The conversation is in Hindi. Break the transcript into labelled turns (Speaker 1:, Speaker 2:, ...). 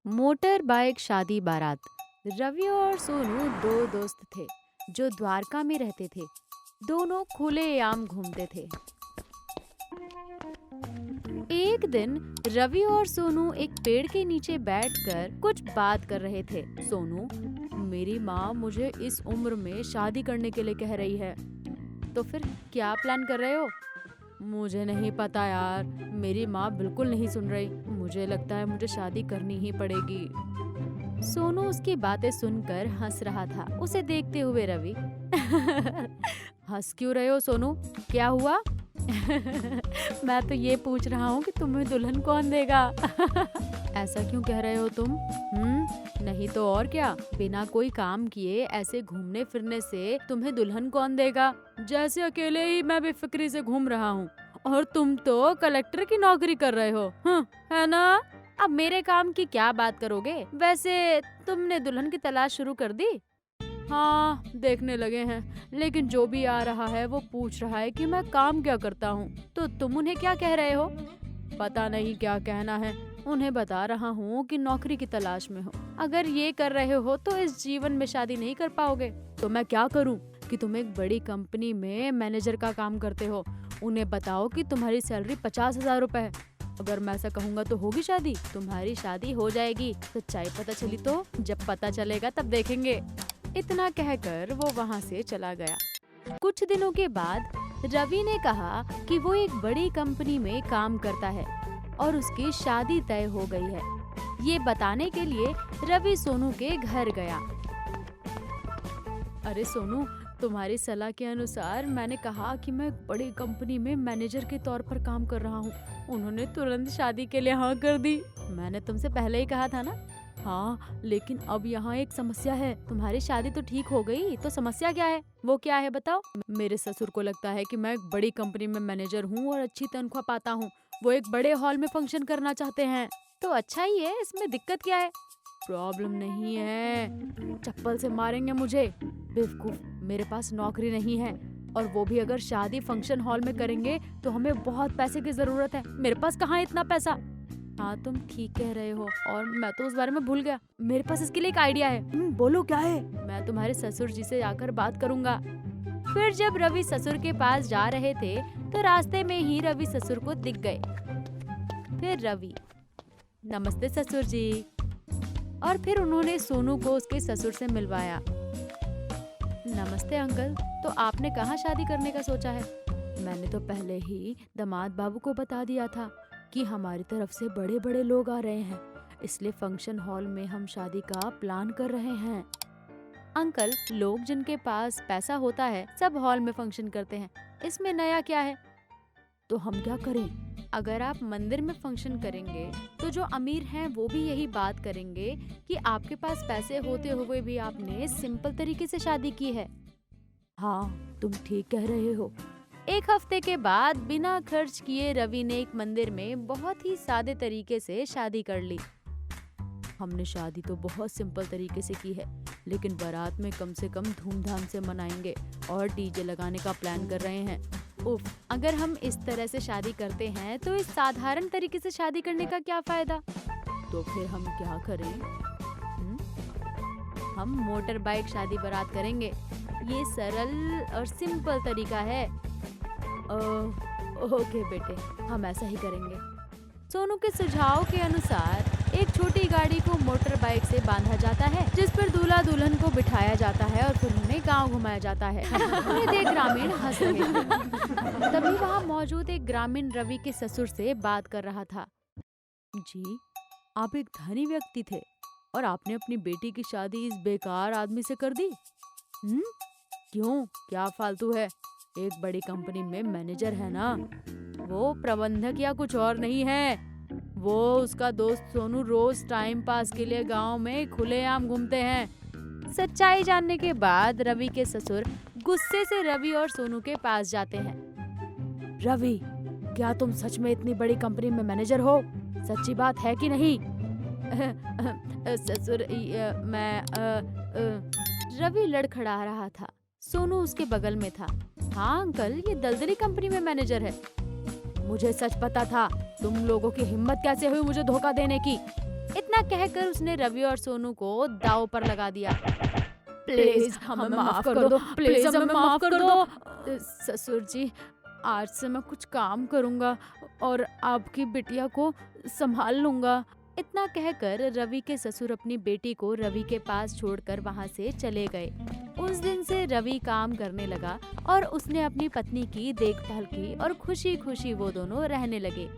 Speaker 1: मोटर बाइक शादी बारात। रवि और सोनू दो दोस्त थे जो द्वारका में रहते थे। दोनों खुलेआम घूमते थे। एक दिन रवि और सोनू एक पेड़ के नीचे बैठकर कुछ बात कर रहे थे। सोनू, मेरी माँ मुझे इस उम्र में शादी करने के लिए कह रही है। तो फिर क्या प्लान कर रहे हो? मुझे नहीं पता यार, मेरी माँ बिल्कुल नहीं सुन रही। मुझे लगता है मुझे शादी करनी ही पड़ेगी। सोनू उसकी बातें सुनकर हंस रहा था। उसे देखते हुए रवि हंस क्यों रहे हो सोनू? क्या हुआ? मैं तो ये पूछ रहा हूँ कि तुम्हें दुल्हन कौन देगा? ऐसा क्यों कह रहे हो तुम? नहीं तो और क्या, बिना कोई काम किए ऐसे घूमने फिरने से तुम्हें दुल्हन कौन देगा? जैसे अकेले ही मैं बेफिक्री से घूम रहा हूँ और तुम तो कलेक्टर की नौकरी कर रहे हो, है ना? अब मेरे काम की क्या बात करोगे? वैसे तुमने दुल्हन की तलाश शुरू कर दी? हाँ, देखने लगे हैं, लेकिन जो भी आ रहा है वो पूछ रहा है कि मैं काम क्या करता हूँ। तो तुम उन्हें क्या कह रहे हो? पता नहीं क्या कहना है। उन्हें बता रहा हूँ कि नौकरी की तलाश में हो। अगर ये कर रहे हो तो इस जीवन में शादी नहीं कर पाओगे। तो मैं क्या करूँ कि तुम एक बड़ी कंपनी में मैनेजर का काम करते हो। उन्हें बताओ कि तुम्हारी सैलरी 50,000 रुपए है। अगर मैं ऐसा कहूँगा तो होगी शादी? तुम्हारी शादी हो जाएगी। सच्चाई पता चली तो? जब पता चलेगा तब देखेंगे। इतना कहकर वो वहाँ से चला गया। कुछ दिनों के बाद रवि ने कहा कि वो एक बड़ी कंपनी में काम करता है और उसकी शादी तय हो गई है। ये बताने के लिए रवि सोनू के घर गया। अरे सोनू, तुम्हारी सलाह के अनुसार मैंने कहा कि मैं एक बड़ी कंपनी में मैनेजर के तौर पर काम कर रहा हूँ। उन्होंने तुरंत शादी के लिए हाँ कर दी। मैंने तुमसे पहले ही कहा था ना? हाँ, लेकिन अब यहाँ एक समस्या है। तुम्हारी शादी तो ठीक हो गई, तो समस्या क्या है? वो क्या है बताओ? मेरे ससुर को लगता है कि मैं एक बड़ी कंपनी में मैनेजर हूँ और अच्छी तनख्वाह पाता हूँ। वो एक बड़े हॉल में फंक्शन करना चाहते हैं। तो अच्छा ही है, इसमें दिक्कत क्या है? प्रॉब्लम नहीं है, चप्पल से मारेंगे मुझे। बेवकूफ, मेरे पास नौकरी नहीं है और वो भी अगर शादी फंक्शन हॉल में करेंगे तो हमें बहुत पैसे की जरूरत है। मेरे पास कहाँ है इतना पैसा? हाँ, तुम ठीक कह रहे हो और मैं तो उस बारे में भूल गया। मेरे पास इसके लिए एक आइडिया है। बोलो क्या है? मैं तुम्हारे ससुर जी से जाकर बात करूंगा। फिर जब रवि ससुर के पास जा रहे थे तो रास्ते में ही रवि ससुर को दिख गए। फिर रवि, नमस्ते ससुर जी। और फिर उन्होंने सोनू को उसके ससुर से मिलवाया। नमस्ते अंकल, तो आपने कहाँ शादी करने का सोचा है? मैंने तो पहले ही दामाद बाबू को बता दिया था कि हमारी तरफ से बड़े बड़े लोग आ रहे हैं, इसलिए फंक्शन हॉल में हम शादी का प्लान कर रहे हैं। अंकल, लोग जिनके पास पैसा होता है सब हॉल में फंक्शन करते हैं, इसमें नया क्या है? तो हम क्या करें? अगर आप मंदिर में फंक्शन करेंगे तो जो अमीर हैं वो भी यही बात करेंगे कि आपके पास पैसे होते हुए भी आपने सिंपल तरीके से शादी की है। हाँ, तुम ठीक कह रहे हो। एक हफ्ते के बाद बिना खर्च किए रवि ने एक मंदिर में बहुत ही सादे तरीके से शादी कर ली। हमने शादी तो बहुत सिंपल तरीके से की है, लेकिन बारात में कम से कम धूमधाम से मनाएंगे और डीजे लगाने का प्लान कर रहे हैं। उफ, अगर हम इस तरह से शादी करते हैं तो इस साधारण तरीके से शादी करने का क्या फायदा? तो फिर हम क्या करें? हम मोटर बाइक शादी बारात करेंगे। ये सरल और सिंपल तरीका है। ओके बेटे, हम ऐसा ही करेंगे। सोनू के सुझाव के अनुसार एक छोटी गाड़ी को मोटर बाइक से बांधा जाता है, जिस पर दूल्हा दुल्हन को बिठाया जाता है और फिर उन्हें गांव घुमाया जाता है। उन्हें देख ग्रामीण हंस रहे थे। तभी वहाँ मौजूद एक ग्रामीण रवि के ससुर से बात कर रहा था। जी, आप एक धनी व्यक्ति थे और आपने अपनी बेटी की शादी इस बेकार आदमी से कर दी? क्यों, क्या फालतू है? एक बड़ी कंपनी में मैनेजर है ना, वो प्रबंधक या कुछ और नहीं है। वो उसका दोस्त सोनू रोज टाइम पास के लिए गांव में खुलेआम घूमते हैं। सच्चाई जानने के बाद रवि के ससुर गुस्से से रवि और सोनू के पास जाते हैं। रवि, क्या तुम सच में इतनी बड़ी कंपनी में मैनेजर हो? सच्ची बात है कि नहीं? ससुर, रवि लड़खड़ा रहा था। सोनू उसके बगल में था। हाँ अंकल, ये दलदली कंपनी में मैनेजर है। मुझे सच पता था। तुम लोगों की हिम्मत कैसे हुई मुझे धोखा देने की? इतना कहकर उसने रवि और सोनू को दांव पर लगा दिया। प्लीज हमें माफ कर दो, प्लीज हमें माफ कर दो। ससुर जी, आज से मैं कुछ काम करूंगा और आपकी बिटिया को संभाल लूंगा। इतना कहकर रवि के ससुर अपनी बेटी को रवि के पास छोड़कर वहां से चले गए। उस दिन से रवि काम करने लगा और उसने अपनी पत्नी की देखभाल की और खुशी खुशी वो दोनों रहने लगे।